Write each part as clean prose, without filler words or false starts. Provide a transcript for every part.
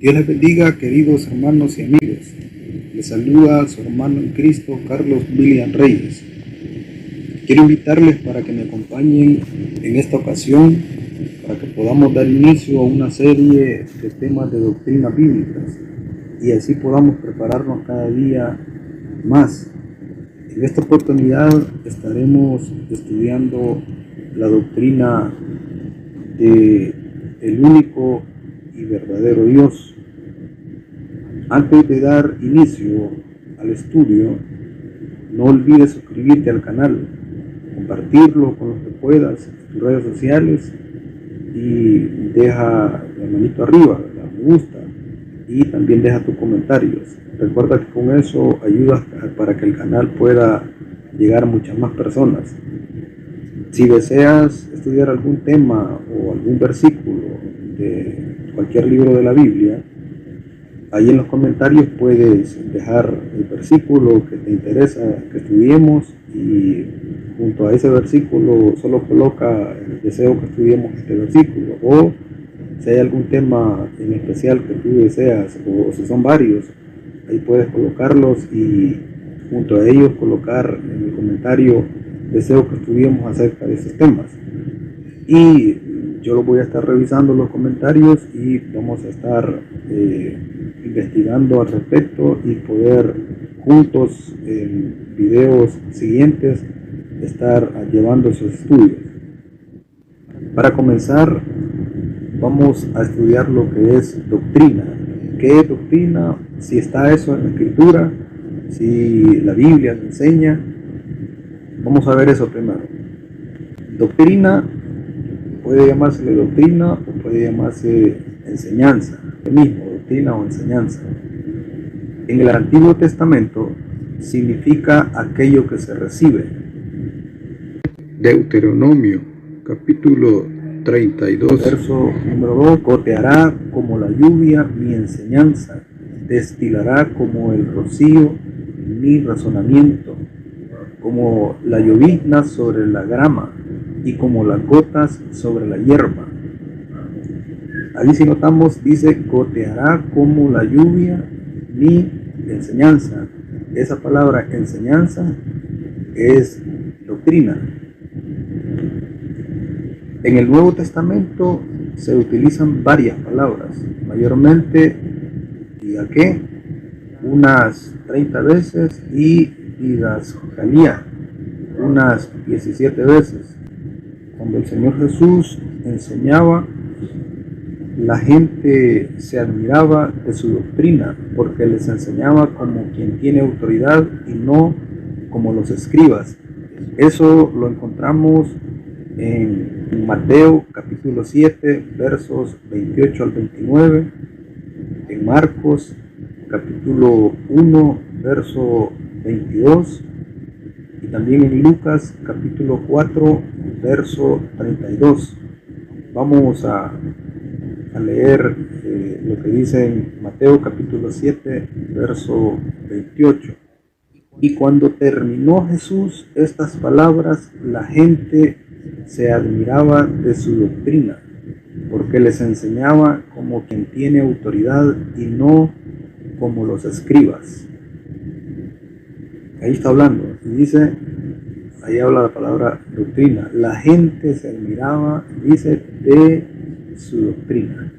Dios les bendiga, queridos hermanos y amigos. Les saluda su hermano en Cristo, Carlos William Reyes. Quiero invitarles para que me acompañen en esta ocasión, para que podamos dar inicio a una serie de temas de doctrinas bíblicas y así podamos prepararnos cada día más. En esta oportunidad estaremos estudiando la doctrina de el único y verdadero Dios. Antes de dar inicio al estudio, no olvides suscribirte al canal, compartirlo con los que puedas en tus redes sociales y deja la manito arriba, me gusta, y también deja tus comentarios. Recuerda que con eso ayudas para que el canal pueda llegar a muchas más personas. Si deseas estudiar algún tema o algún versículo de cualquier libro de la Biblia, ahí en los comentarios puedes dejar el versículo que te interesa que estudiemos y junto a ese versículo solo coloca el deseo que estudiemos este versículo, o si hay algún tema en especial que tú deseas, o si son varios, ahí puedes colocarlos y junto a ellos colocar en el comentario deseo que estudiemos acerca de esos temas. Y yo lo voy a estar revisando los comentarios y vamos a estar investigando al respecto y poder juntos en videos siguientes estar llevando esos estudios. Para comenzar, vamos a estudiar lo que es doctrina. ¿Qué es doctrina? Si está eso en la Escritura, si la Biblia lo enseña. Vamos a ver eso primero. Doctrina puede llamarse doctrina o puede llamarse enseñanza. Lo mismo, doctrina o enseñanza. En el Antiguo Testamento significa aquello que se recibe. Deuteronomio, capítulo 32, verso número 2. Goteará como la lluvia mi enseñanza, destilará como el rocío mi razonamiento, como la llovizna sobre la grama y como las gotas sobre la hierba. Ahí si notamos dice goteará como la lluvia mi enseñanza. Esa palabra enseñanza es doctrina. En el Nuevo Testamento se utilizan varias palabras, mayormente didaqué, unas 30 veces, y didascalía, unas 17 veces. Cuando el Señor Jesús enseñaba, la gente se admiraba de su doctrina, porque les enseñaba como quien tiene autoridad y no como los escribas. Eso lo encontramos en Mateo capítulo 7, versos 28 al 29, en Marcos capítulo 1, verso 22, y también en Lucas capítulo 4, verso 32. Vamos a leer lo que dice en Mateo capítulo 7, verso 28. Y cuando terminó Jesús estas palabras, la gente se admiraba de su doctrina, porque les enseñaba como quien tiene autoridad y no como los escribas. Ahí está hablando, y dice, ahí habla la palabra doctrina. La gente se admiraba, dice, de su doctrina.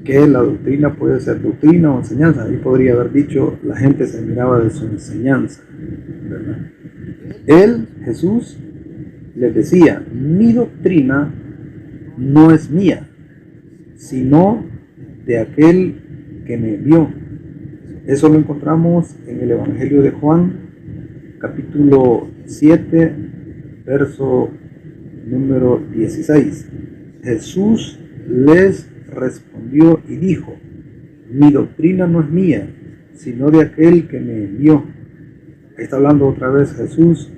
¿Qué es la doctrina? Puede ser doctrina o enseñanza. Ahí podría haber dicho, la gente se admiraba de su enseñanza, ¿verdad? Él, Jesús, les decía, mi doctrina no es mía, sino de aquel que me envió. Eso lo encontramos en el Evangelio de Juan, capítulo 7, verso número 16. Jesús les respondió y dijo, mi doctrina no es mía, sino de aquel que me envió. Ahí está hablando otra vez Jesús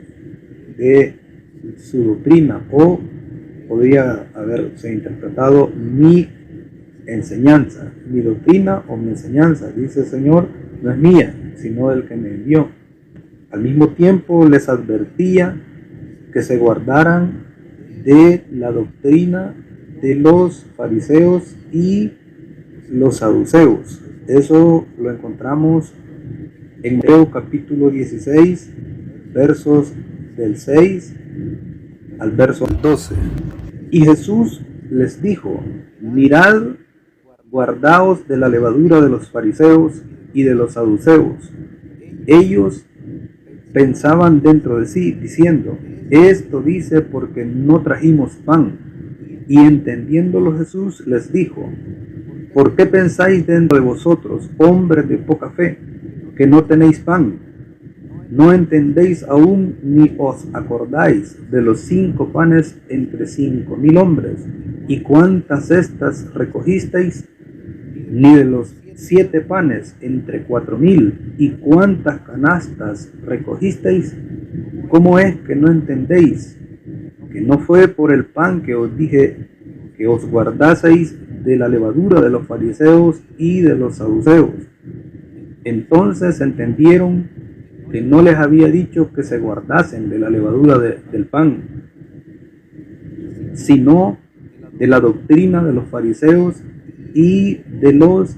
de su doctrina, o podría haberse interpretado mi enseñanza. Mi doctrina o mi enseñanza, dice el Señor, no es mía, sino del que me envió. Al mismo tiempo les advertía que se guardaran de la doctrina de los fariseos y los saduceos. Eso lo encontramos en Mateo capítulo 16, versos del 6 al verso 12. Y Jesús les dijo: mirad, guardaos de la levadura de los fariseos y de los saduceos. Ellos pensaban dentro de sí, diciendo: esto dice porque no trajimos pan. Y entendiéndolo Jesús les dijo: ¿por qué pensáis dentro de vosotros, hombres de poca fe, que no tenéis pan? ¿No entendéis aún ni os acordáis de los 5 panes entre 5.000 hombres? ¿Y cuántas cestas recogisteis? Ni de los 7 panes entre 4.000, ¿y cuántas canastas recogisteis? ¿Cómo es que no entendéis? Que no fue por el pan que os dije que os guardaseis de la levadura de los fariseos y de los saduceos. Entonces entendieron que no les había dicho que se guardasen de la levadura del pan, sino de la doctrina de los fariseos y de los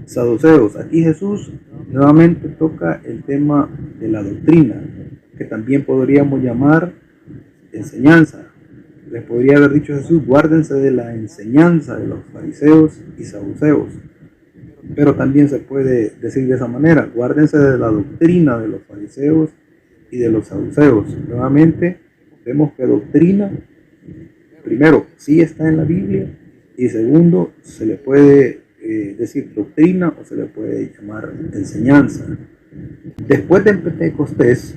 saduceos. Aquí Jesús nuevamente toca el tema de la doctrina, que también podríamos llamar enseñanza. Les podría haber dicho Jesús: guárdense de la enseñanza de los fariseos y saduceos. Pero también se puede decir de esa manera: guárdense de la doctrina de los fariseos y de los saduceos. Nuevamente vemos que doctrina, primero, sí está en la Biblia, y segundo, se le puede decir doctrina o se le puede llamar enseñanza. Después de Pentecostés,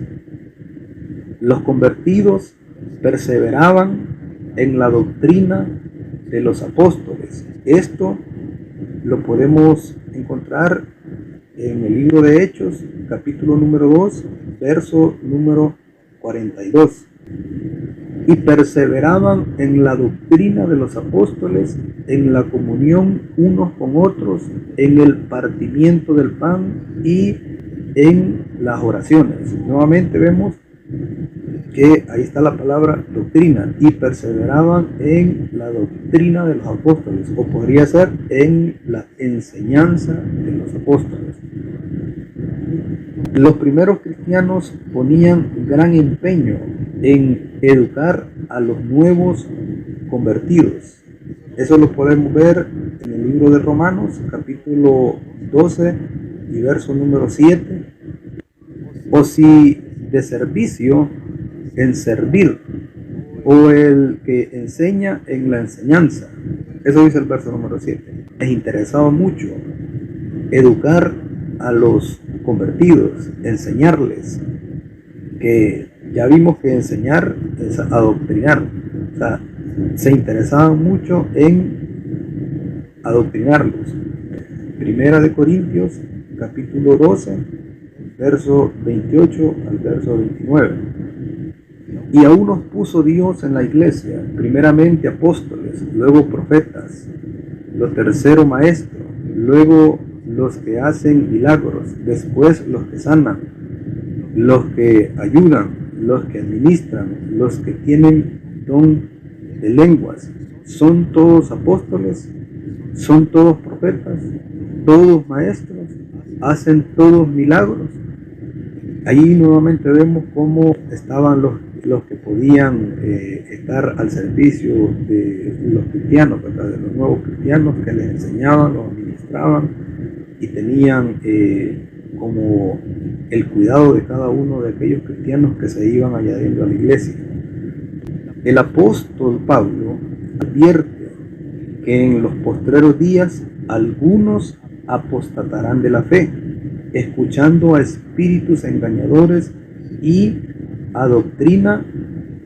los convertidos perseveraban en la doctrina de los apóstoles. Esto lo podemos encontrar en el libro de Hechos, capítulo número 2, verso número 42. Y perseveraban en la doctrina de los apóstoles, en la comunión unos con otros, en el partimiento del pan y en las oraciones. Nuevamente vemos que ahí está la palabra doctrina: y perseveraban en la doctrina de los apóstoles, o podría ser en la enseñanza de los apóstoles. Los primeros cristianos ponían gran empeño en educar a los nuevos convertidos. Eso lo podemos ver en el libro de Romanos, capítulo 12 y verso número 7. O si de servicio, en servir, o el que enseña en la enseñanza. Eso dice el verso número 7. Les interesaba mucho educar a los convertidos, enseñarles, que ya vimos que enseñar es adoctrinar. O sea, se interesaban mucho en adoctrinarlos. Primera de Corintios, capítulo 12, verso 28 al verso 29. Y a unos puso Dios en la iglesia, primeramente apóstoles, luego profetas, lo tercero maestros, luego los que hacen milagros, después los que sanan, los que ayudan, los que administran, los que tienen don de lenguas. ¿Son todos apóstoles? ¿Son todos profetas? ¿Todos maestros? ¿Hacen todos milagros? Allí nuevamente vemos cómo estaban los que podían estar al servicio de los cristianos, ¿verdad? De los nuevos cristianos, que les enseñaban, los administraban y tenían como el cuidado de cada uno de aquellos cristianos que se iban añadiendo a la iglesia. El apóstol Pablo advierte que en los postreros días algunos apostatarán de la fe, escuchando a espíritus engañadores y a doctrina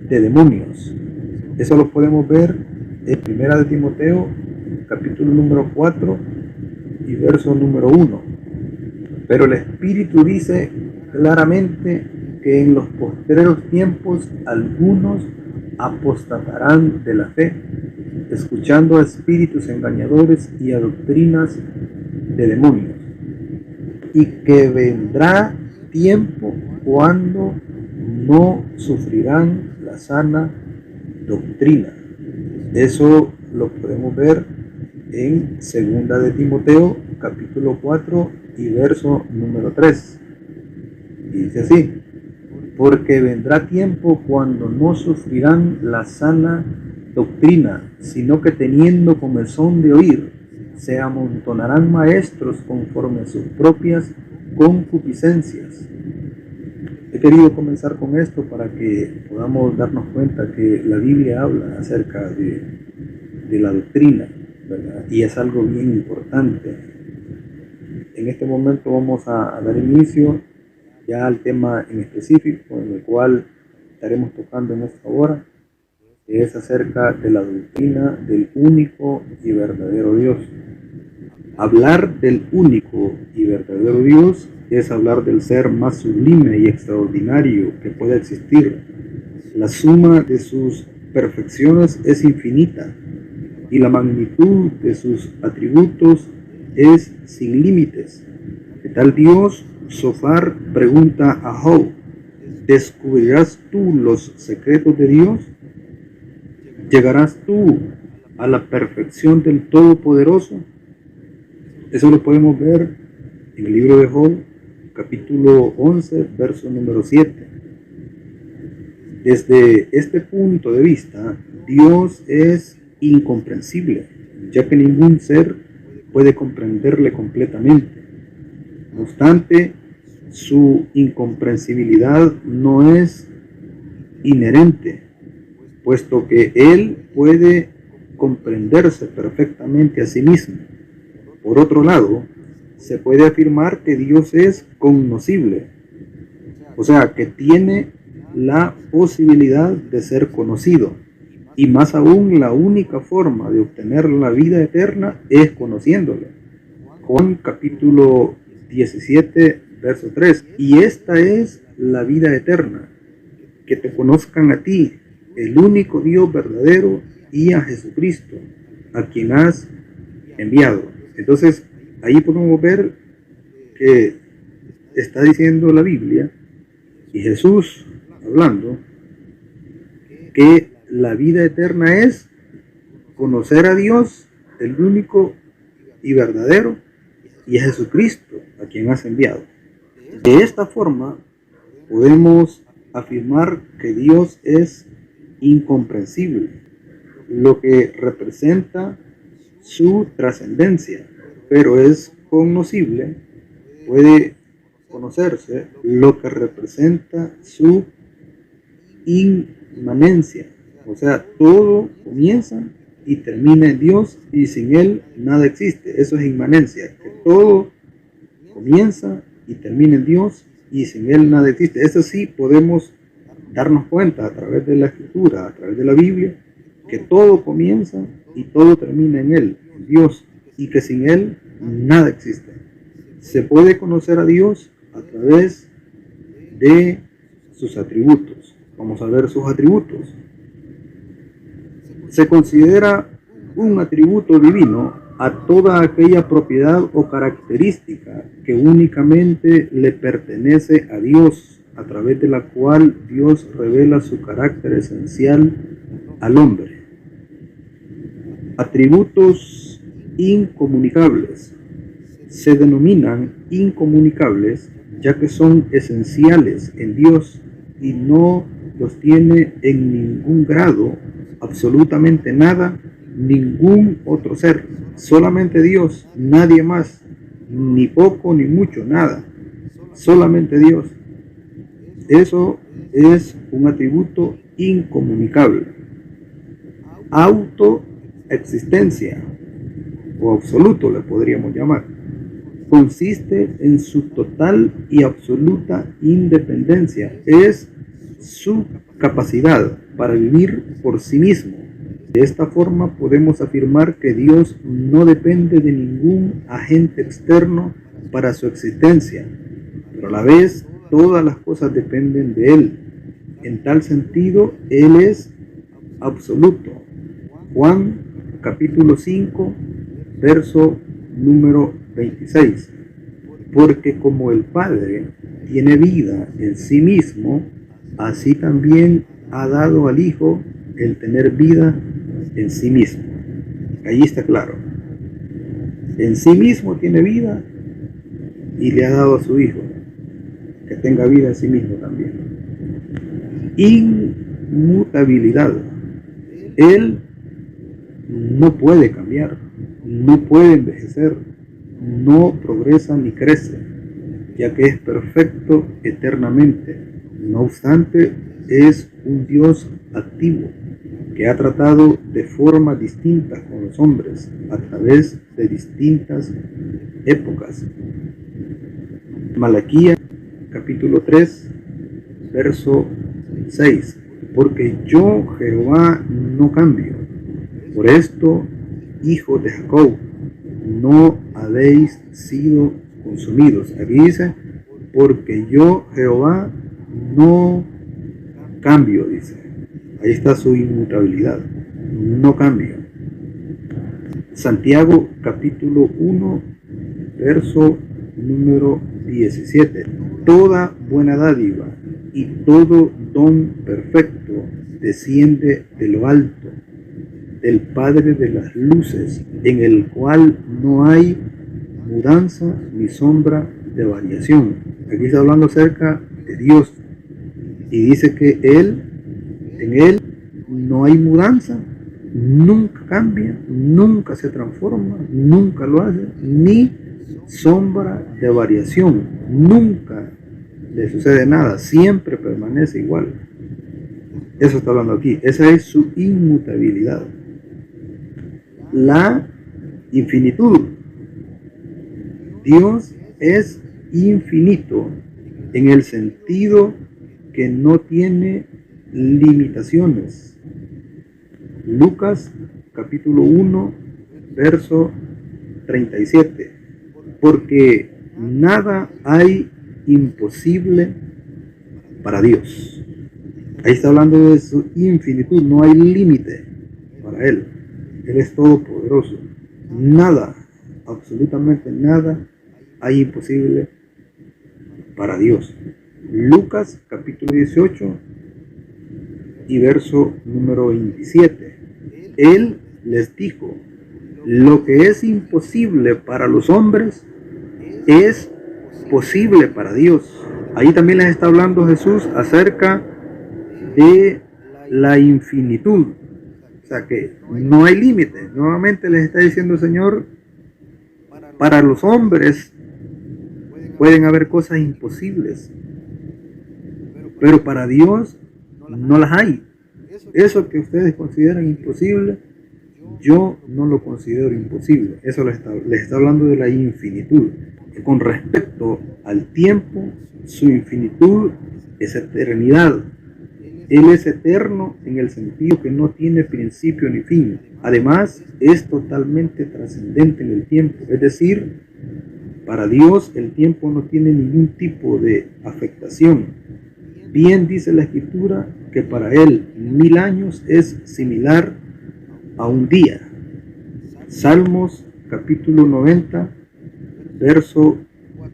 de demonios. Eso lo podemos ver en Primera de Timoteo, capítulo número 4 y verso número 1. Pero el Espíritu dice claramente que en los postreros tiempos algunos apostatarán de la fe, escuchando a espíritus engañadores y a doctrinas de demonios, y que vendrá tiempo cuando no sufrirán la sana doctrina. Eso lo podemos ver en 2 de Timoteo, capítulo 4 y verso número 3. Y dice así: porque vendrá tiempo cuando no sufrirán la sana doctrina, sino que teniendo comezón de oír, se amontonarán maestros conforme a sus propias concupiscencias. He querido comenzar con esto para que podamos darnos cuenta que la Biblia habla acerca de la doctrina, ¿verdad? Y es algo bien importante. En este momento vamos a dar inicio ya al tema en específico en el cual estaremos tocando en esta hora, que es acerca de la doctrina del único y verdadero Dios. Hablar del único y verdadero Dios es hablar del ser más sublime y extraordinario que pueda existir. La suma de sus perfecciones es infinita y la magnitud de sus atributos es sin límites. ¿Qué tal Dios? Sofar pregunta a Job: ¿descubrirás tú los secretos de Dios? ¿Llegarás tú a la perfección del Todopoderoso? Eso lo podemos ver en el libro de Job, capítulo 11, verso número 7. Desde este punto de vista, Dios es incomprensible, ya que ningún ser puede comprenderle completamente. No obstante, su incomprensibilidad no es inherente, puesto que Él puede comprenderse perfectamente a sí mismo. Por otro lado, se puede afirmar que Dios es cognoscible, o sea, que tiene la posibilidad de ser conocido, y más aún la única forma de obtener la vida eterna es conociéndole. Juan capítulo 17, verso 3. Y esta es la vida eterna, que te conozcan a ti, el único Dios verdadero, y a Jesucristo, a quien has enviado. Entonces, ahí podemos ver que está diciendo la Biblia, y Jesús hablando, que la vida eterna es conocer a Dios, el único y verdadero, y a Jesucristo, a quien has enviado. De esta forma, podemos afirmar que Dios es incomprensible, lo que representa su trascendencia, pero es cognoscible, puede conocerse, lo que representa su inmanencia. O sea, todo comienza y termina en Dios, y sin Él nada existe. Eso es inmanencia, que todo comienza y termina en Dios, y sin Él nada existe. Eso sí podemos darnos cuenta a través de la Escritura, a través de la Biblia, que todo comienza y todo termina en Él, en Dios, y que sin Él nada existe. Se puede conocer a Dios a través de sus atributos. Vamos a ver sus atributos. Se considera un atributo divino a toda aquella propiedad o característica que únicamente le pertenece a Dios, a través de la cual Dios revela su carácter esencial al hombre. Atributos incomunicables. Se denominan incomunicables ya que son esenciales en Dios y no los tiene en ningún grado, absolutamente nada, ningún otro ser. Solamente Dios, nadie más, ni poco ni mucho, nada. Solamente Dios. Eso es un atributo incomunicable. Autoexistencia, o absoluto le podríamos llamar, consiste en su total y absoluta independencia. Es su capacidad para vivir por sí mismo. De esta forma podemos afirmar que Dios no depende de ningún agente externo para su existencia, pero a la vez todas las cosas dependen de Él. En tal sentido, Él es absoluto. Juan capítulo 5, verso número 26. Porque como el Padre tiene vida en sí mismo, así también ha dado al Hijo el tener vida en sí mismo. Ahí está claro. en sí mismo tiene vida y le ha dado a su Hijo que tenga vida en sí mismo también. Inmutabilidad. Él no puede cambiar, no puede envejecer, no progresa ni crece, ya que es perfecto eternamente. No obstante, es un Dios activo que ha tratado de forma distinta con los hombres a través de distintas épocas. Malaquías capítulo 3, verso 6. Porque yo, Jehová, no cambio. Por esto, hijos de Jacob, no habéis sido consumidos. Aquí dice, porque yo, Jehová, no cambio, dice. Ahí está su inmutabilidad. No cambio. Santiago capítulo 1, verso número 17. Toda buena dádiva y todo don perfecto desciende de lo alto, del Padre de las luces, en el cual no hay mudanza ni sombra de variación. Aquí está hablando acerca de Dios y dice que en Él no hay mudanza, nunca cambia, nunca se transforma, nunca lo hace, ni sombra de variación, nunca le sucede nada, siempre permanece igual. Eso está hablando aquí, esa es su inmutabilidad. La infinitud. Dios es infinito en el sentido que no tiene limitaciones. Lucas capítulo 1, verso 37. Porque nada hay imposible para Dios. Ahí está hablando de su infinitud, no hay límite para Él. Él es todopoderoso. Nada, absolutamente nada hay imposible para Dios. Lucas capítulo 18 y verso número 27. Él les dijo, lo que es imposible para los hombres es posible para Dios. Ahí también les está hablando Jesús acerca de la infinitud. O sea que no hay límite. Nuevamente les está diciendo el Señor, para los hombres pueden haber cosas imposibles, pero para Dios no las hay. Eso que ustedes consideran imposible, yo no lo considero imposible. Eso les está hablando de la infinitud. Con respecto al tiempo, su infinitud es eternidad. Él es eterno en el sentido que no tiene principio ni fin. Además, es totalmente trascendente en el tiempo. Es decir, para Dios el tiempo no tiene ningún tipo de afectación. Bien dice la Escritura que para Él 1000 años es similar a un día. Salmos capítulo 90, verso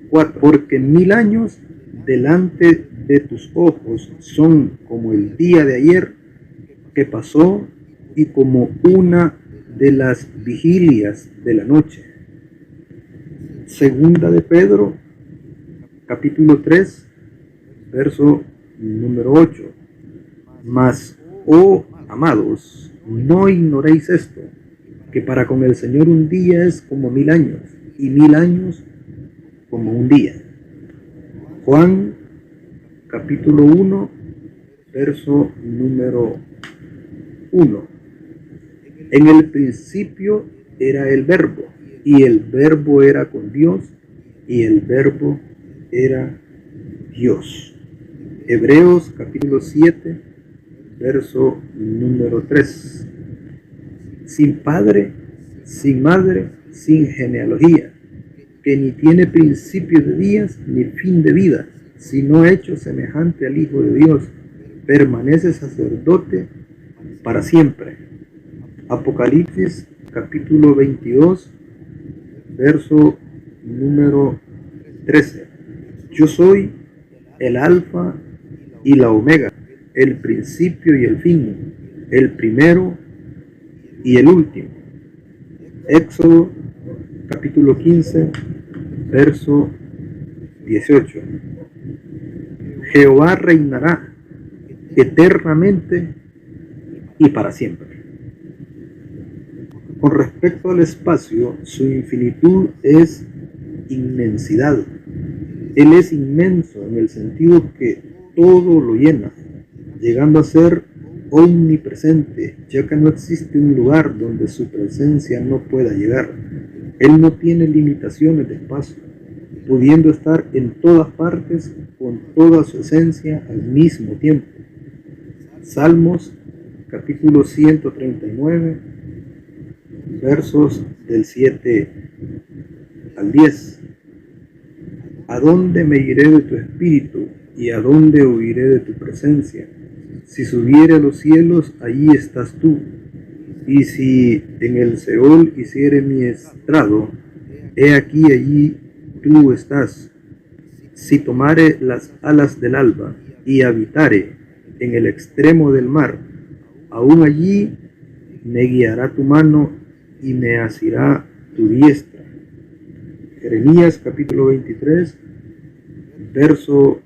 4. Porque 1000 años delante de tus ojos son como el día de ayer que pasó y como una de las vigilias de la noche. Segunda de Pedro, capítulo 3, verso número 8. Mas, oh amados, no ignoréis esto, que para con el Señor un día es como 1000 años, y 1000 años como un día. Juan capítulo 1, verso número 1. En el principio era el Verbo, y el Verbo era con Dios, y el Verbo era Dios. Hebreos capítulo 7, verso número 3. Sin padre, sin madre, sin genealogía, que ni tiene principio de días ni fin de vida, sino hecho semejante al Hijo de Dios, permanece sacerdote para siempre. Apocalipsis capítulo 22, verso número 13. Yo soy el Alfa y la Omega, el principio y el fin, el primero y el último. Éxodo capítulo 15, verso 18. Jehová reinará eternamente y para siempre. Con respecto al espacio, su infinitud es inmensidad. Él es inmenso en el sentido que todo lo llena, llegando a ser omnipresente, ya que no existe un lugar donde su presencia no pueda llegar. Él no tiene limitaciones de espacio, pudiendo estar en todas partes con toda su esencia al mismo tiempo. Salmos capítulo 139, versos del 7 al 10. ¿A dónde me iré de tu espíritu y a dónde huiré de tu presencia? Si subiere a los cielos, allí estás tú. Y si en el Seol hiciere mi estrado, he aquí allí tú estás. Si tomare las alas del alba y habitare en el extremo del mar, aún allí me guiará tu mano y me asirá tu diestra. Jeremías capítulo 23, verso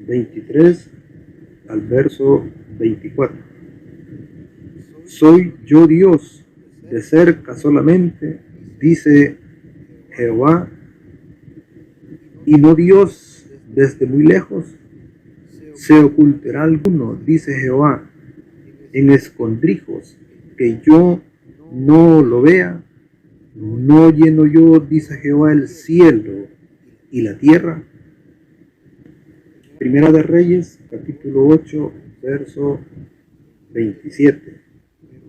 23 al verso 24. Soy yo Dios de cerca solamente, dice Jehová, y no Dios desde muy lejos. ¿Se ocultará alguno, dice Jehová, en escondrijos que yo no lo vea? ¿No lleno yo, dice Jehová, el cielo y la tierra? Primera de Reyes, capítulo 8, verso 27.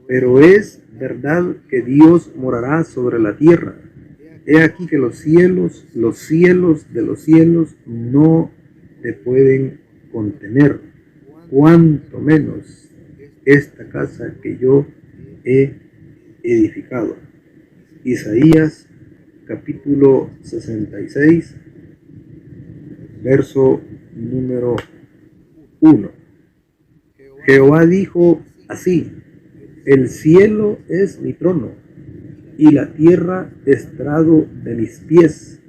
Pero es verdad que Dios morará sobre la tierra. He aquí que los cielos de los cielos no te pueden contener, cuanto menos esta casa que yo he edificado. Isaías capítulo 66, verso número 1. Jehová dijo así: el cielo es mi trono y la tierra estrado de mis pies.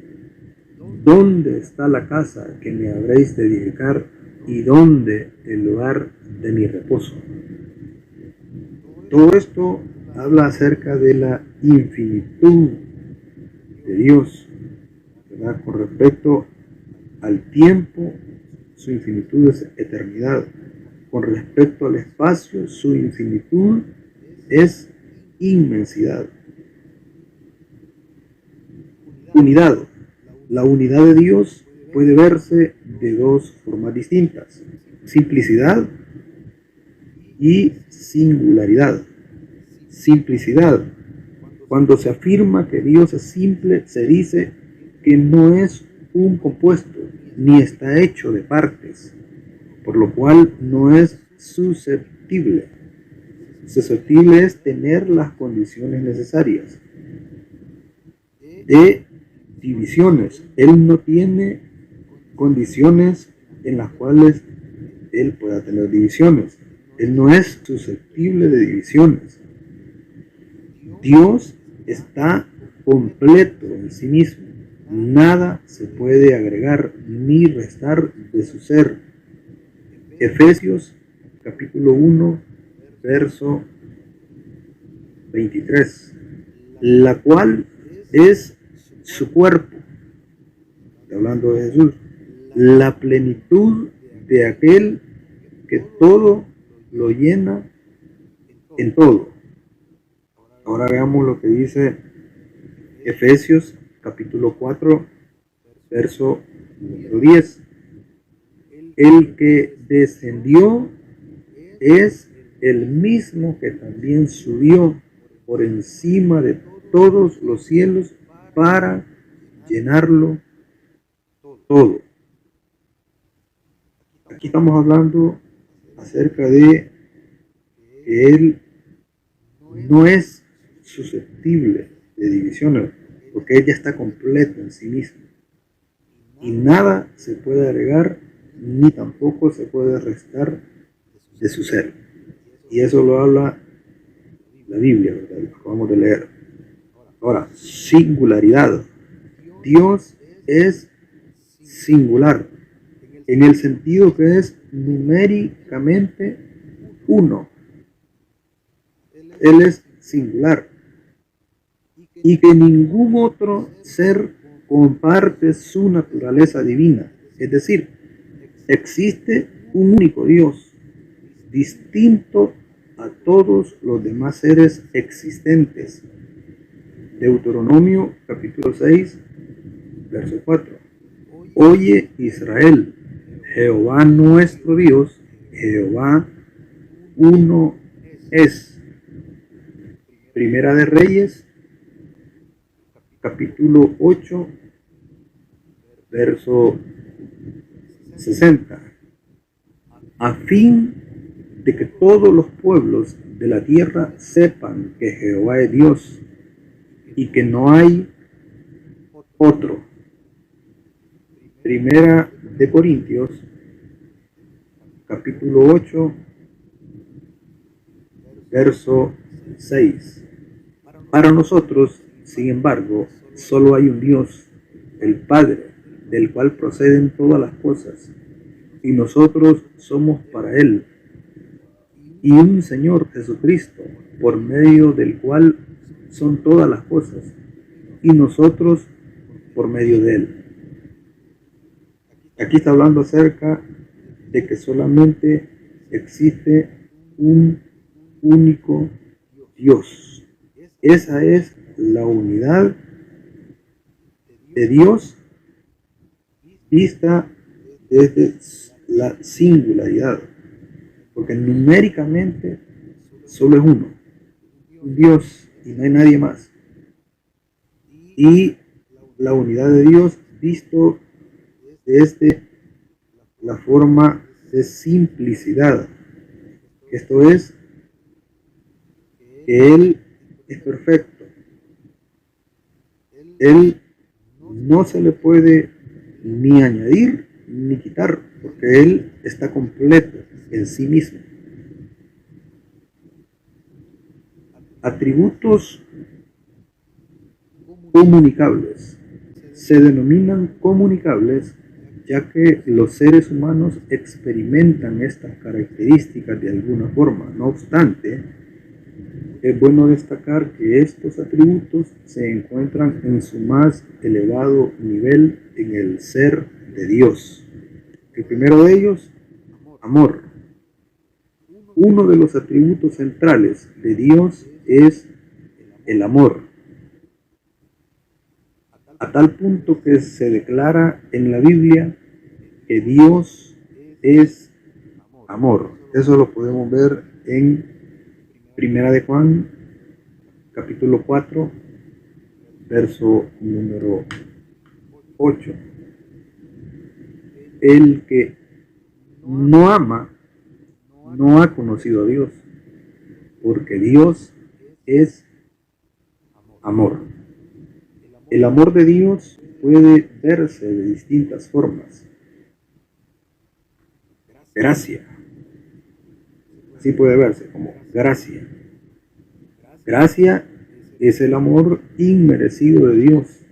¿Dónde está la casa que me habréis de edificar y dónde el lugar de mi reposo? Todo esto habla acerca de la infinitud de Dios, ¿verdad? Con respecto al tiempo, su infinitud es eternidad. Con respecto al espacio, su infinitud es inmensidad. Unidad. La unidad de Dios puede verse de dos formas distintas: simplicidad y singularidad. Simplicidad. Cuando se afirma que Dios es simple, se dice que no es un compuesto, ni está hecho de partes, por lo cual no es susceptible. Susceptible es tener las condiciones necesarias de divisiones. Él no tiene condiciones en las cuales Él pueda tener divisiones. Él no es susceptible de divisiones. Dios está completo en sí mismo. Nada se puede agregar ni restar de su ser. Efesios capítulo 1, verso 23. La cual es su cuerpo, hablando de Jesús, la plenitud de aquel que todo lo llena en todo. Ahora veamos lo que dice Efesios capítulo 4, verso número 10. El que descendió es el mismo que también subió por encima de todos los cielos para llenarlo todo. Aquí estamos hablando acerca de que Él no es susceptible de divisiones, porque Él ya está completo en sí mismo. Y nada se puede agregar, ni tampoco se puede restar de su ser. Y eso lo habla la Biblia, ¿verdad? Lo acabamos de leer. Ahora, singularidad. Dios es singular, en el sentido que es numéricamente uno. Él es singular y que ningún otro ser comparte su naturaleza divina. Es decir, existe un único Dios, distinto a todos los demás seres existentes. Deuteronomio capítulo 6, verso 4. Oye Israel, Jehová nuestro Dios, Jehová uno es. Primera de Reyes, capítulo 8, verso 60. A fin de que todos los pueblos de la tierra sepan que Jehová es Dios y que no hay otro. Primera de Corintios, capítulo 8, verso 6. Para nosotros, sin embargo, solo hay un Dios, el Padre, del cual proceden todas las cosas, y nosotros somos para Él, y un Señor Jesucristo, por medio del cual son todas las cosas, y nosotros por medio de Él. Aquí está hablando acerca de que solamente existe un único Dios. Esa es la unidad de Dios vista desde la singularidad, porque numéricamente solo es uno, un Dios, y no hay nadie más. Y la unidad de Dios visto desde la forma de simplicidad. Esto es, que Él es perfecto. Él no se le puede ni añadir ni quitar, porque Él está completo en sí mismo. Atributos comunicables. Se denominan comunicables ya que los seres humanos experimentan estas características de alguna forma. No obstante, es bueno destacar que estos atributos se encuentran en su más elevado nivel en el ser de Dios. El primero de ellos, amor. Uno de los atributos centrales de Dios es el amor, a tal punto que se declara en la Biblia que Dios es amor. Eso lo podemos ver en Primera de Juan, capítulo 4, verso número 8. El que no ama no ha conocido a Dios, porque Dios es amor. El amor de Dios puede verse de distintas formas. Gracia. Así puede verse como gracia. Gracia es el amor inmerecido de Dios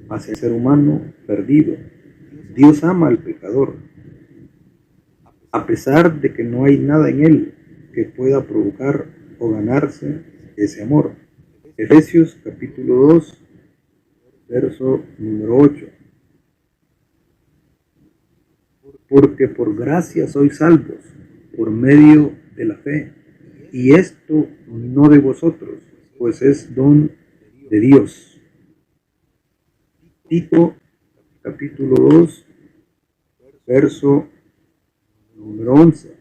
hacia el ser humano perdido. Dios ama al pecador, a pesar de que no hay nada en él que pueda provocar o ganarse ese amor. Efesios capítulo 2, verso número 8. Porque por gracia sois salvos, por medio de la fe, y esto no de vosotros, pues es don de Dios. Tito capítulo 2, verso número 11.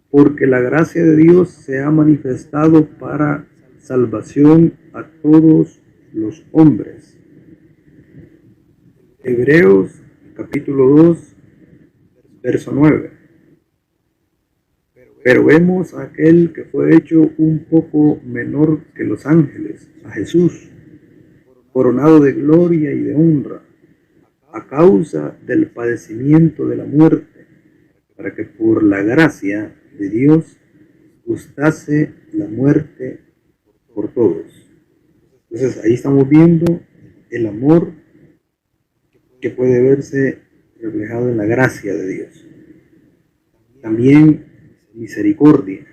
Porque la gracia de Dios se ha manifestado para salvación a todos los hombres. Hebreos capítulo 2, verso 9. Pero vemos a aquel que fue hecho un poco menor que los ángeles, a Jesús, coronado de gloria y de honra, a causa del padecimiento de la muerte, para que por la gracia de Dios gustase la muerte por todos. Entonces ahí estamos viendo el amor que puede verse reflejado en la gracia de Dios. También misericordia,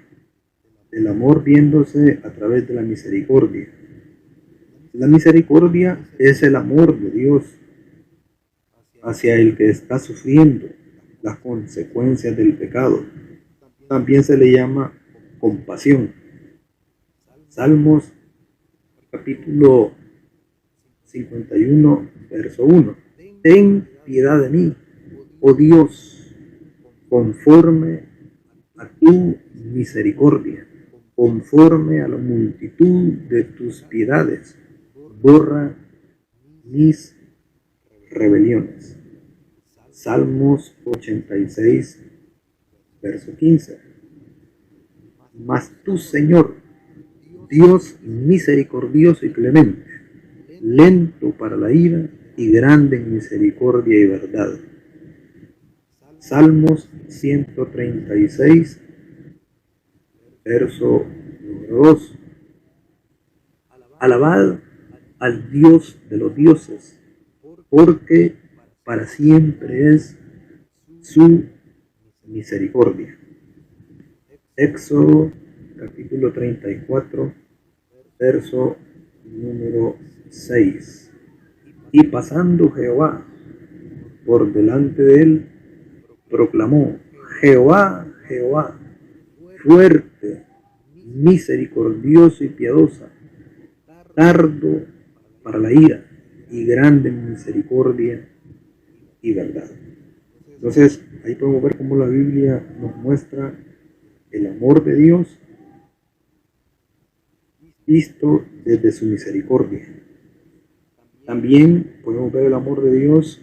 el amor viéndose a través de la misericordia. La misericordia es el amor de Dios hacia el que está sufriendo las consecuencias del pecado. También se le llama compasión. Salmos capítulo 51, verso 1. Ten piedad de mí, oh Dios, conforme a tu misericordia, conforme a la multitud de tus piedades, borra mis rebeliones. Salmos 86, verso 15. Mas tú, Señor, Dios misericordioso y clemente, lento para la ira y grande en misericordia y verdad. Salmos 136, verso número 2. Alabad al Dios de los dioses, porque para siempre es su misericordia. Éxodo capítulo 34, verso número 6. Y pasando Jehová por delante de él, proclamó: Jehová, Jehová, fuerte, misericordioso y piadoso, tardo para la ira y grande en misericordia y verdad. Entonces, ahí podemos ver cómo la Biblia nos muestra el amor de Dios visto desde su misericordia. También podemos ver el amor de Dios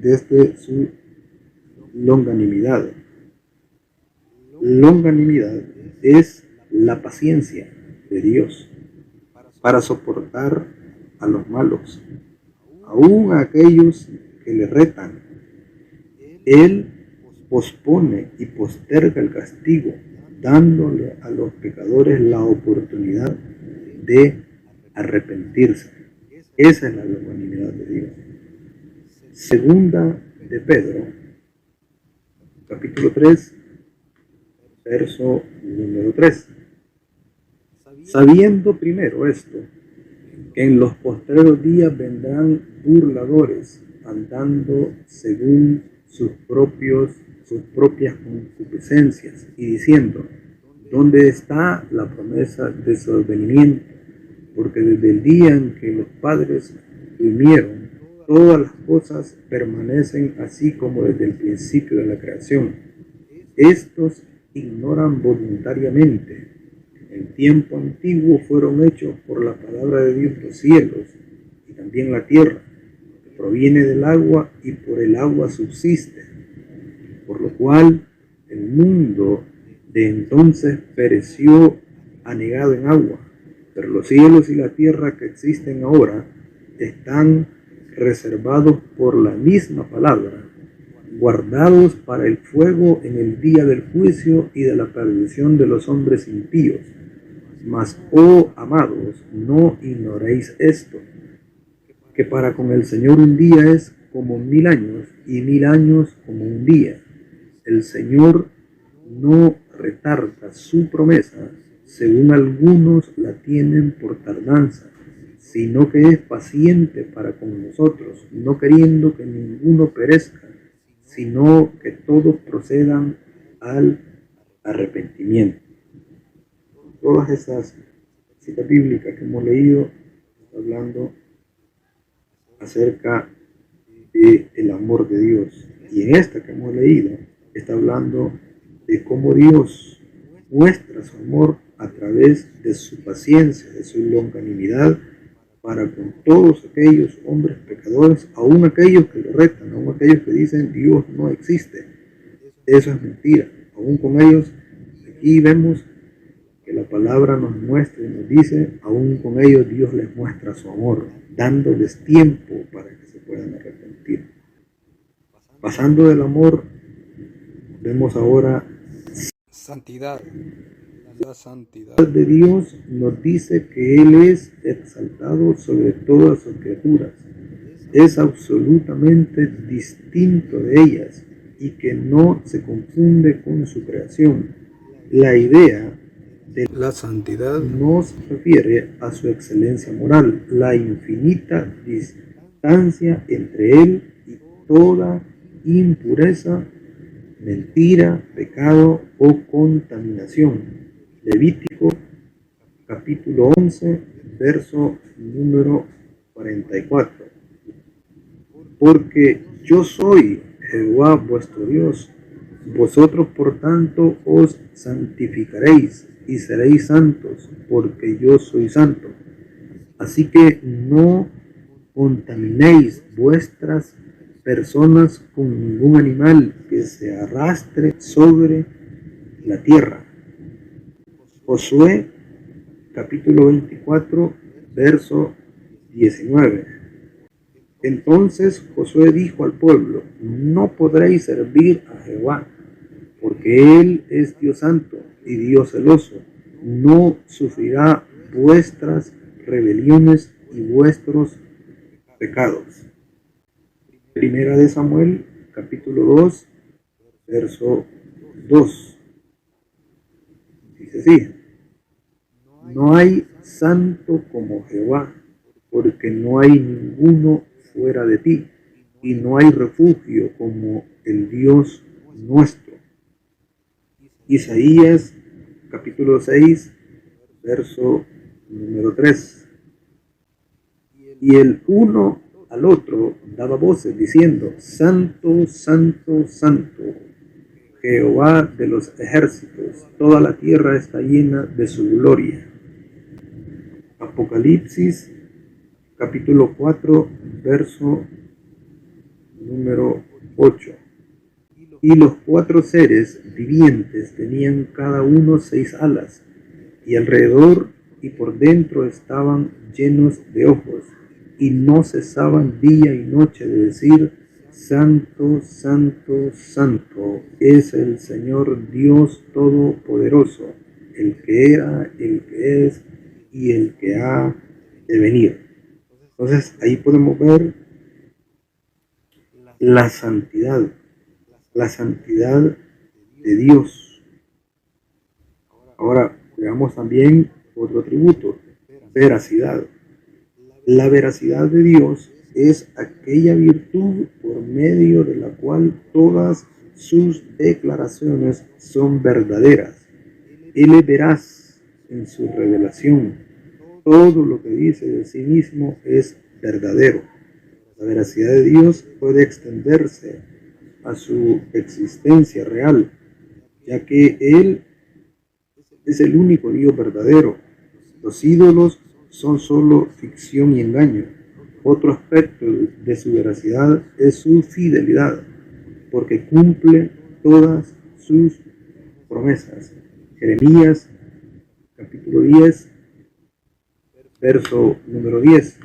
desde su longanimidad. Longanimidad es la paciencia de Dios para soportar a los malos, aún a aquellos que le retan. Él pospone y posterga el castigo, dándole a los pecadores la oportunidad de arrepentirse. Esa es la longanimidad de Dios. Segunda de Pedro, capítulo 3, verso número 3. Sabiendo primero esto, que en los postreros días vendrán burladores, andando según sus propias concupiscencias, y diciendo: ¿dónde está la promesa de su advenimiento? Porque desde el día en que los padres durmieron, todas las cosas permanecen así como desde el principio de la creación. Estos ignoran voluntariamente. En tiempo antiguo fueron hechos por la palabra de Dios los cielos y también la tierra, que proviene del agua y por el agua subsiste, por lo cual el mundo de entonces pereció anegado en agua, pero los cielos y la tierra que existen ahora están reservados por la misma palabra, guardados para el fuego en el día del juicio y de la perdición de los hombres impíos. Mas, oh amados, no ignoréis esto, que para con el Señor un día es como 1000 años, y 1000 años como un día. El Señor no retarda su promesa, según algunos la tienen por tardanza, sino que es paciente para con nosotros, no queriendo que ninguno perezca, sino que todos procedan al arrepentimiento. Todas esas citas bíblicas que hemos leído están hablando acerca del amor de Dios. Y en esta que hemos leído está hablando de cómo Dios muestra su amor a través de su paciencia, de su longanimidad para con todos aquellos hombres pecadores, aún aquellos que lo retan, aún aquellos que dicen Dios no existe. Eso es mentira. Aún con ellos, aquí vemos que la palabra nos muestra y nos dice, aún con ellos Dios les muestra su amor, dándoles tiempo para que se puedan arrepentir. Pasando del amor, vemos ahora santidad. La santidad de Dios nos dice que Él es exaltado sobre todas sus criaturas, es absolutamente distinto de ellas y que no se confunde con su creación. La idea de la santidad nos refiere a su excelencia moral, la infinita distancia entre Él y toda impureza, mentira, pecado o contaminación. Levítico capítulo 11, verso número 44. Porque yo soy Jehová vuestro Dios, vosotros por tanto os santificaréis y seréis santos, porque yo soy santo. Así que no contaminéis vuestras personas con ningún animal que se arrastre sobre la tierra. Josué capítulo 24, verso 19. Entonces Josué dijo al pueblo: no podréis servir a Jehová, porque Él es Dios santo y Dios celoso. No sufrirá vuestras rebeliones y vuestros pecados. Primera de Samuel, capítulo 2, verso 2. Dice así: no hay santo como Jehová, porque no hay ninguno fuera de ti, y no hay refugio como el Dios nuestro. Isaías capítulo 6, verso número 3. Y el uno al otro daba voces diciendo: santo, santo, santo, Jehová de los ejércitos, toda la tierra está llena de su gloria. Apocalipsis capítulo 4, verso número 8. Y los 4 seres vivientes tenían cada uno 6 alas, y alrededor y por dentro estaban llenos de ojos, y no cesaban día y noche de decir: santo, santo, santo es el Señor Dios Todopoderoso, el que era, el que es y el que ha de venir. Entonces ahí podemos ver la santidad de Dios. Ahora veamos también otro atributo: veracidad. La veracidad de Dios es aquella virtud por medio de la cual todas sus declaraciones son verdaderas. Él es veraz en su revelación. Todo lo que dice de sí mismo es verdadero. La veracidad de Dios puede extenderse a su existencia real, ya que Él es el único Dios verdadero. Los ídolos son solo ficción y engaño. Otro aspecto de su veracidad es su fidelidad, porque cumple todas sus promesas. Jeremías capítulo 10, verso número 10.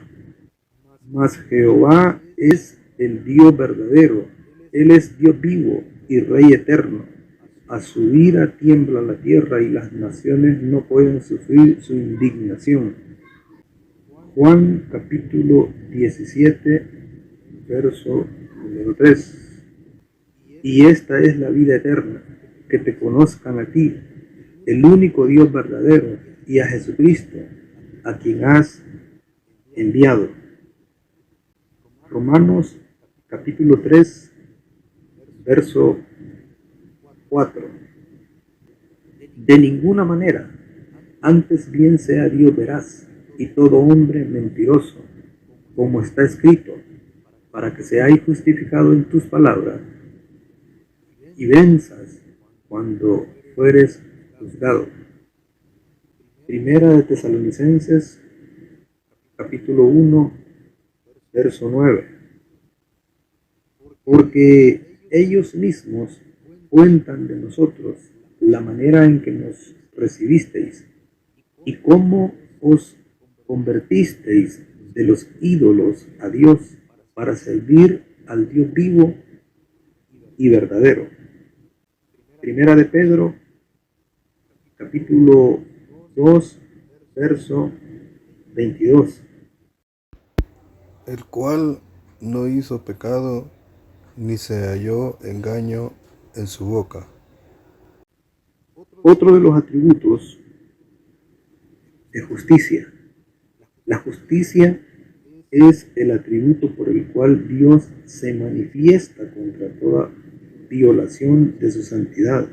Mas Jehová es el Dios verdadero, Él es Dios vivo y Rey eterno. A su ira tiembla la tierra y las naciones no pueden sufrir su indignación. Juan capítulo 17, verso número 3. Y esta es la vida eterna, que te conozcan a ti, el único Dios verdadero, y a Jesucristo, a quien has enviado. Romanos capítulo 3, verso 4. De ninguna manera, antes bien sea Dios veraz y todo hombre mentiroso, como está escrito, para que seáis justificado en tus palabras y venzas cuando fueres juzgado. Primera de Tesalonicenses capítulo 1, verso 9. Porque ellos mismos cuentan de nosotros la manera en que nos recibisteis y cómo os convertisteis de los ídolos a Dios para servir al Dios vivo y verdadero. Primera de Pedro capítulo 2, verso 22. El cual no hizo pecado, ni se halló engaño en su boca. Otro de los atributos es justicia. La justicia es el atributo por el cual Dios se manifiesta contra toda violación de su santidad.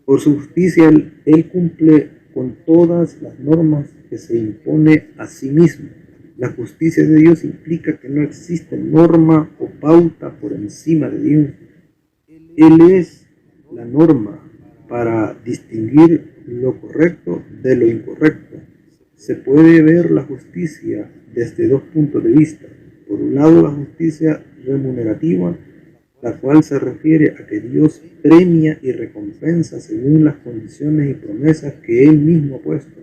Por su justicia, Él cumple con todas las normas que se impone a sí mismo. La justicia de Dios implica que no existe norma o pauta por encima de Dios. Él es la norma para distinguir lo correcto de lo incorrecto. Se puede ver la justicia desde dos puntos de vista. Por un lado, la justicia remunerativa, la cual se refiere a que Dios premia y recompensa según las condiciones y promesas que Él mismo ha puesto.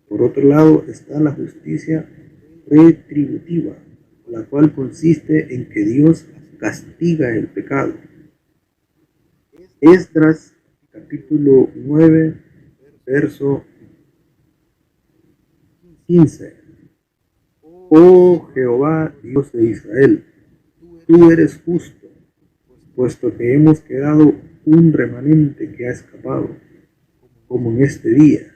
Por otro lado está la justicia retributiva, la cual consiste en que Dios castiga el pecado. Esdras capítulo 9, verso 15. Oh Jehová, Dios de Israel, tú eres justo, puesto que hemos quedado un remanente que ha escapado, como en este día.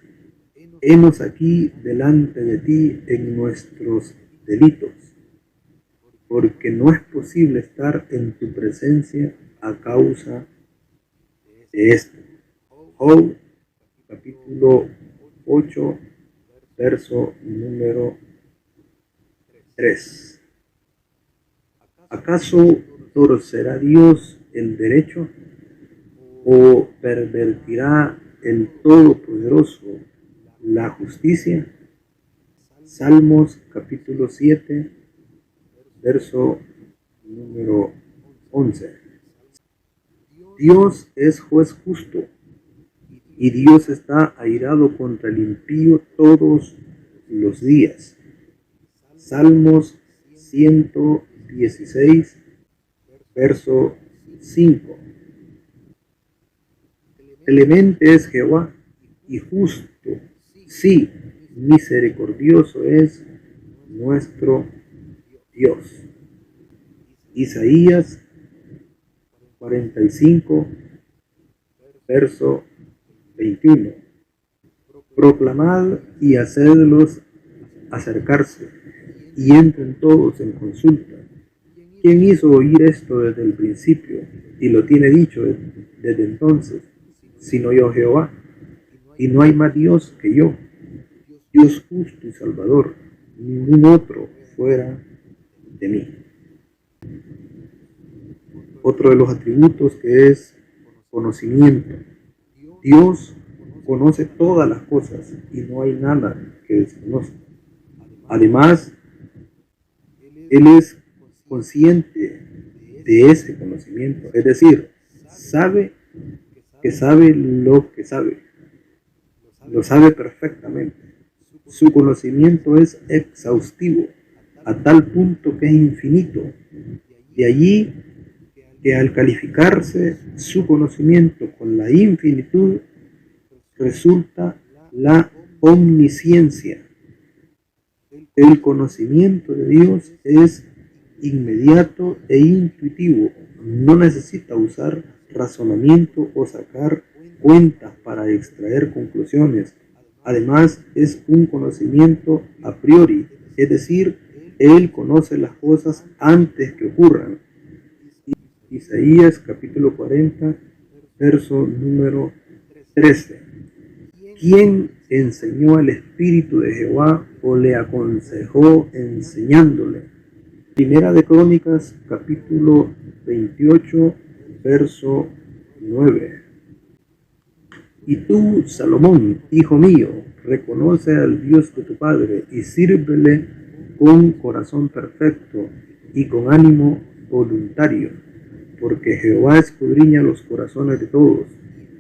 Henos aquí delante de ti en nuestros delitos, porque no es posible estar en tu presencia a causa de esto. Job capítulo 8, verso número 3. ¿Acaso torcerá Dios el derecho o pervertirá el Todopoderoso la justicia? Salmos capítulo 7, verso número 11. Dios es juez justo y Dios está airado contra el impío todos los días. Salmos 116, verso 5. Clemente es Jehová y justo, sí, misericordioso es nuestro Dios. Isaías 45, verso 21. Proclamad y hacedlos acercarse, y entren todos en consulta. ¿Quién hizo oír esto desde el principio, y lo tiene dicho desde entonces, sino yo Jehová? Y no hay más Dios que yo, Dios justo y salvador, ningún otro fuera de mí. Otro de los atributos que es conocimiento. Dios conoce todas las cosas y no hay nada que desconozca. Además, Él es consciente de ese conocimiento, es decir, sabe que sabe lo que sabe, lo sabe perfectamente. Su conocimiento es exhaustivo, a tal punto que es infinito. De allí que al calificarse su conocimiento con la infinitud, resulta la omnisciencia. El conocimiento de Dios es inmediato e intuitivo, no necesita usar razonamiento o sacar cuentas para extraer conclusiones. Además, es un conocimiento a priori, es decir, Él conoce las cosas antes que ocurran. Isaías capítulo 40, verso número 13. ¿Quién enseñó al Espíritu de Jehová o le aconsejó enseñándole? Primera de Crónicas capítulo 28, verso 9. Y tú, Salomón, hijo mío, reconoce al Dios de tu Padre y sírvele con corazón perfecto y con ánimo voluntario, porque Jehová escudriña los corazones de todos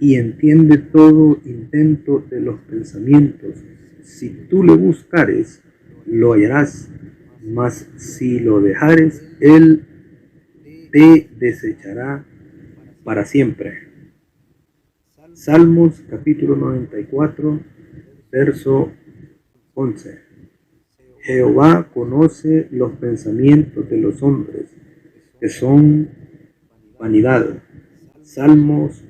y entiende todo intento de los pensamientos. Si tú le buscares, lo hallarás, mas si lo dejares, Él te desechará para siempre. Salmos capítulo 94, verso 11. Jehová conoce los pensamientos de los hombres, que son vanidad. Salmos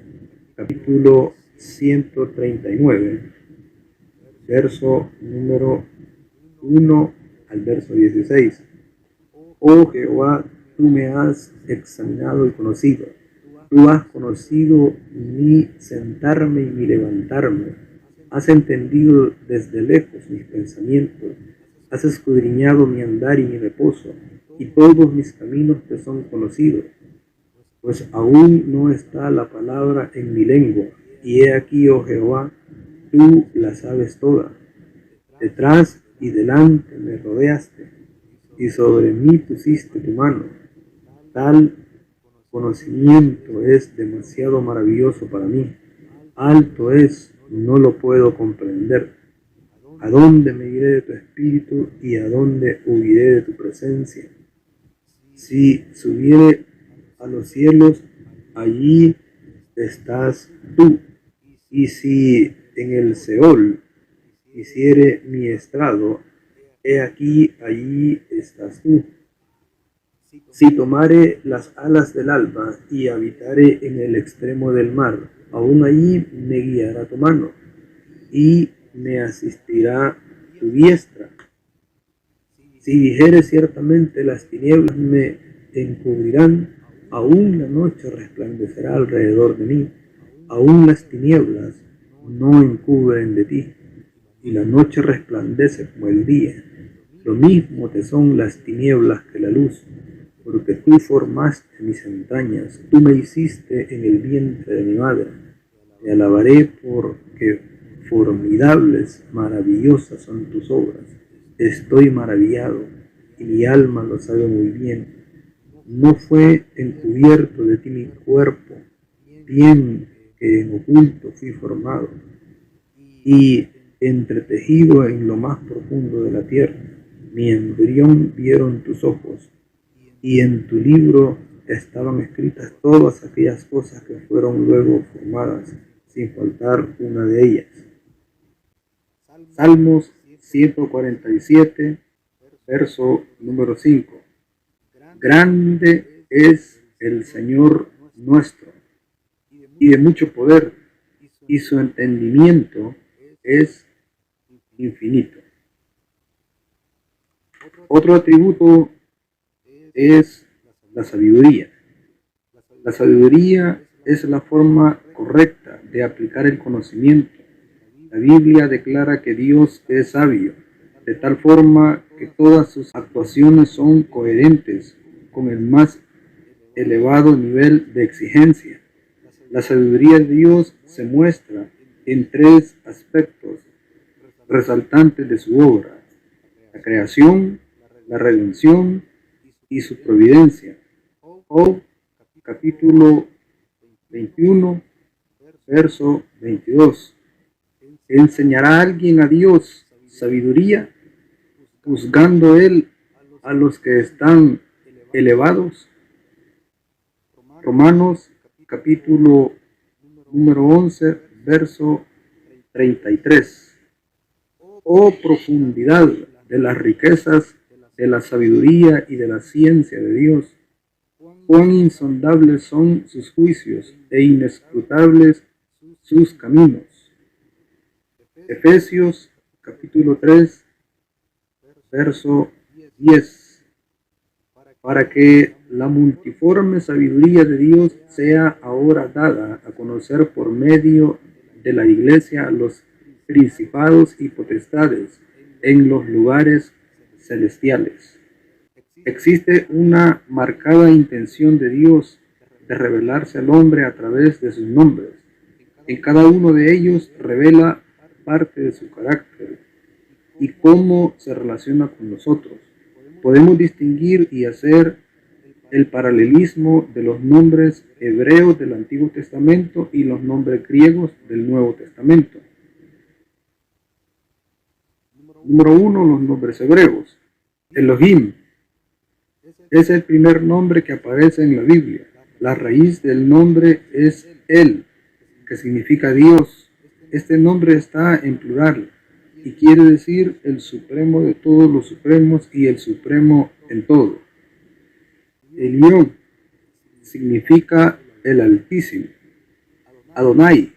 capítulo 139, verso número 1 al verso 16. Oh Jehová, tú me has examinado y conocido. Tú has conocido mi sentarme y mi levantarme. Has entendido desde lejos mis pensamientos. Has escudriñado mi andar y mi reposo, y todos mis caminos te son conocidos. Pues aún no está la palabra en mi lengua, y he aquí, oh Jehová, tú la sabes toda. Detrás y delante me rodeaste, y sobre mí pusiste tu mano. Tal conocimiento es demasiado maravilloso para mí. Alto es, no lo puedo comprender. ¿A dónde me iré de tu espíritu y a dónde huiré de tu presencia? Si subiere a los cielos, allí estás tú. Y si en el Seol hiciere mi estrado, he aquí, allí estás tú. Si tomare las alas del alba y habitare en el extremo del mar, aún allí me guiará tu mano y me asistirá tu diestra. Si dijere ciertamente las tinieblas me encubrirán, aún la noche resplandecerá alrededor de mí, aún las tinieblas no encubren de ti, y la noche resplandece como el día. Lo mismo te son las tinieblas que la luz, porque tú formaste mis entrañas, tú me hiciste en el vientre de mi madre. Te alabaré porque formidables, maravillosas son tus obras. Estoy maravillado, y mi alma lo sabe muy bien. No fue encubierto de ti mi cuerpo, bien que en oculto fui formado, y entretejido en lo más profundo de la tierra. Mi embrión vieron tus ojos, y en tu libro estaban escritas todas aquellas cosas que fueron luego formadas, sin faltar una de ellas. Salmos 147, verso número 5. Grande es el Señor nuestro, y de mucho poder, y su entendimiento es infinito. Otro atributo es la sabiduría. La sabiduría es la forma correcta de aplicar el conocimiento. La Biblia declara que Dios es sabio, de tal forma que todas sus actuaciones son coherentes con el más elevado nivel de exigencia. La sabiduría de Dios se muestra en tres aspectos resaltantes de su obra: la creación, la redención y su providencia. Job capítulo 21, verso 22. ¿Enseñará alguien a Dios sabiduría, juzgando él a los que están elevados? Romanos capítulo número 11, verso 33. Oh profundidad de las riquezas, de la sabiduría y de la ciencia de Dios. Cuán insondables son sus juicios e inescrutables sus caminos. Efesios capítulo 3, verso 10. Para que la multiforme sabiduría de Dios sea ahora dada a conocer por medio de la Iglesia a los principados y potestades en los lugares celestiales. Existe una marcada intención de Dios de revelarse al hombre a través de sus nombres. En cada uno de ellos revela parte de su carácter y cómo se relaciona con nosotros. Podemos distinguir y hacer el paralelismo de los nombres hebreos del Antiguo Testamento y los nombres griegos del Nuevo Testamento. Número 1, los nombres hebreos. Elohim es el primer nombre que aparece en la Biblia. La raíz del nombre es El, que significa Dios. Este nombre está en plural y quiere decir el supremo de todos los supremos y el supremo en todo. Elión significa el Altísimo. Adonai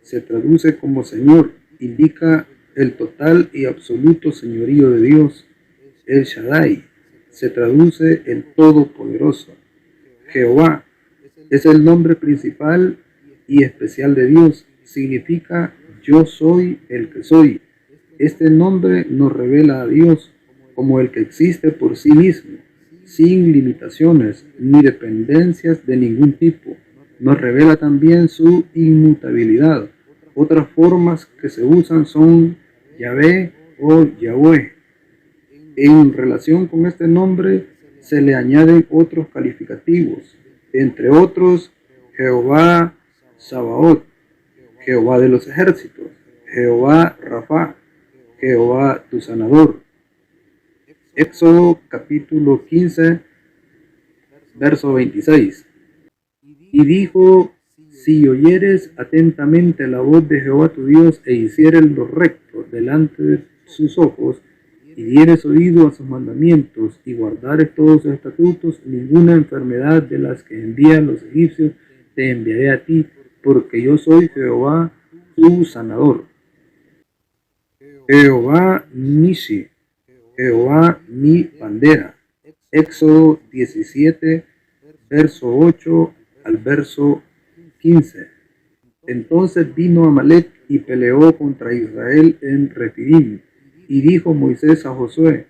se traduce como Señor, indica el total y absoluto señorío de Dios. El Shaddai se traduce el Todopoderoso. Jehová es el nombre principal y especial de Dios. Significa yo soy el que soy. Este nombre nos revela a Dios como el que existe por sí mismo, sin limitaciones ni dependencias de ningún tipo. Nos revela también su inmutabilidad. Otras formas que se usan son Yahvé o Yahweh. En relación con este nombre se le añaden otros calificativos, entre otros Jehová Sabaoth, Jehová de los ejércitos, Jehová Rafa, Jehová tu sanador. Éxodo capítulo 15, verso 26. Y dijo: si oyeres atentamente la voz de Jehová tu Dios e hicieres lo recto delante de sus ojos, y dieres oído a sus mandamientos y guardares todos sus estatutos, ninguna enfermedad de las que envían los egipcios te enviaré a ti, porque yo soy Jehová tu sanador. Jehová Nishi, Jehová mi bandera. Éxodo 17, verso 8 al verso 15. Entonces vino Amalec y peleó contra Israel en Refidim. Y dijo Moisés a Josué: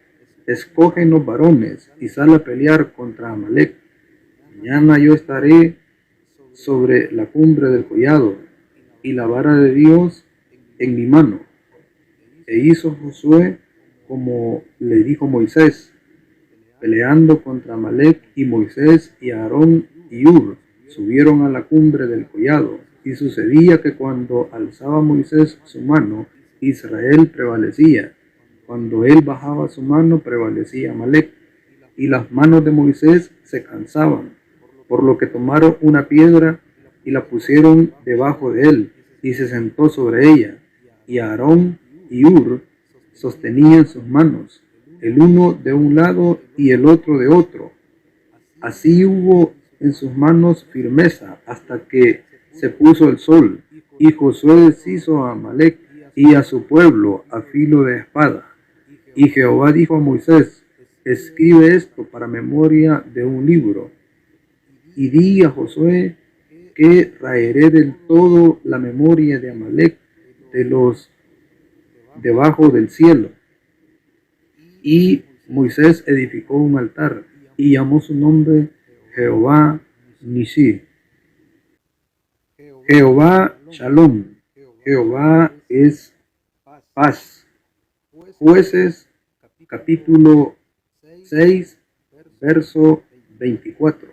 escógenos varones y sal a pelear contra Amalec. Mañana yo estaré sobre la cumbre del collado y la vara de Dios en mi mano. E hizo Josué como le dijo Moisés, peleando contra Amalec, y Moisés y Aarón y Hur subieron a la cumbre del collado. Y sucedía que cuando alzaba Moisés su mano, Israel prevalecía. Cuando él bajaba su mano, prevalecía Amalec. Y las manos de Moisés se cansaban, por lo que tomaron una piedra y la pusieron debajo de él, y se sentó sobre ella. Y Aarón y Hur sostenían sus manos, el uno de un lado y el otro de otro. Así hubo en sus manos firmeza hasta que se puso el sol. Y Josué deshizo a Amalec y a su pueblo a filo de espada. Y Jehová dijo a Moisés: escribe esto para memoria de un libro. Y di a Josué que raeré del todo la memoria de Amalec de los debajo del cielo. Y Moisés edificó un altar y llamó su nombre Jehová Nishi. Jehová Shalom. Jehová es paz. Jueces capítulo 6, verso 24.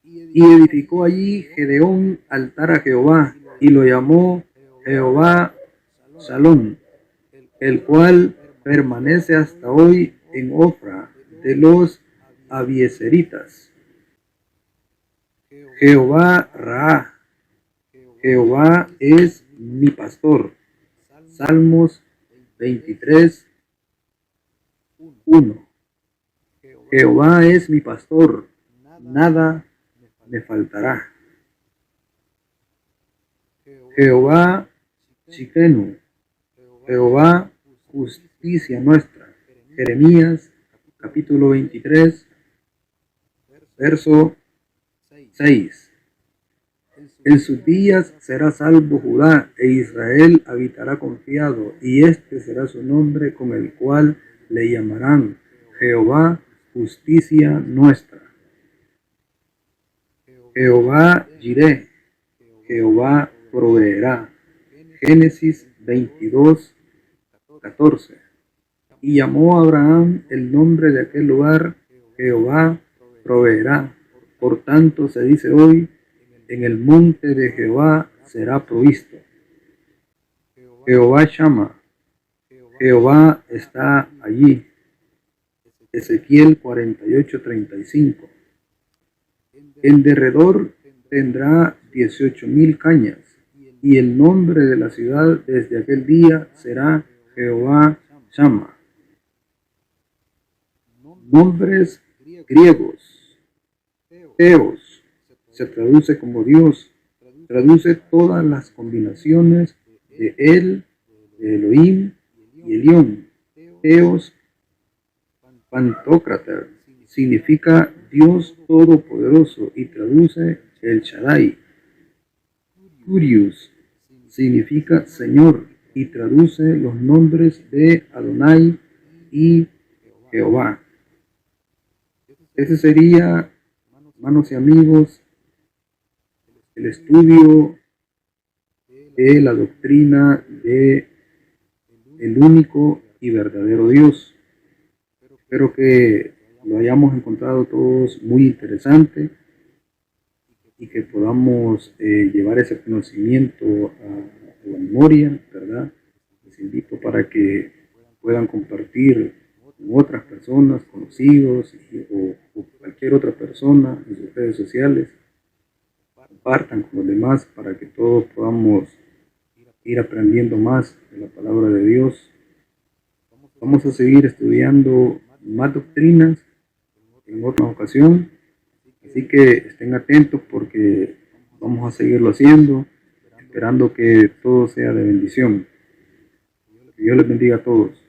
Y edificó allí Gedeón altar a Jehová y lo llamó Jehová Shalom, el cual permanece hasta hoy en Ofra de los abiezeritas. Jehová Ra. Jehová es mi pastor. Salmos 23, 1. Jehová es mi pastor, nada me faltará. Jehová Shikenu. Jehová justicia nuestra. Jeremías capítulo 23, verso 6. En sus días será salvo Judá, e Israel habitará confiado, y este será su nombre con el cual le llamarán: Jehová, justicia nuestra. Jehová Jireh, Jehová proveerá. Génesis 22, 14. Y llamó a Abraham el nombre de aquel lugar Jehová proveerá. Por tanto se dice hoy: en el monte de Jehová será provisto. Jehová Shama. Jehová está allí. Ezequiel 48:35. En derredor tendrá 18,000 cañas, y el nombre de la ciudad desde aquel día será Jehová Shammah. Nombres griegos. Theos se traduce como Dios, traduce todas las combinaciones de El, de Elohim y Elión. Theos Pantocrator significa Dios Todopoderoso y traduce El Shaddai. Curious significa Señor y traduce los nombres de Adonai y Jehová. Ese sería, hermanos y amigos, el estudio de la doctrina de el único y verdadero Dios. Espero que lo hayamos encontrado todos muy interesante y que podamos llevar ese conocimiento a la memoria, ¿verdad? Les invito para que puedan compartir con otras personas, conocidos o cualquier otra persona en sus redes sociales. Compartan con los demás para que todos podamos ir aprendiendo más de la palabra de Dios. Vamos a seguir estudiando más doctrinas en otra ocasión, así que estén atentos porque vamos a seguirlo haciendo, esperando que todo sea de bendición. Que Dios les bendiga a todos.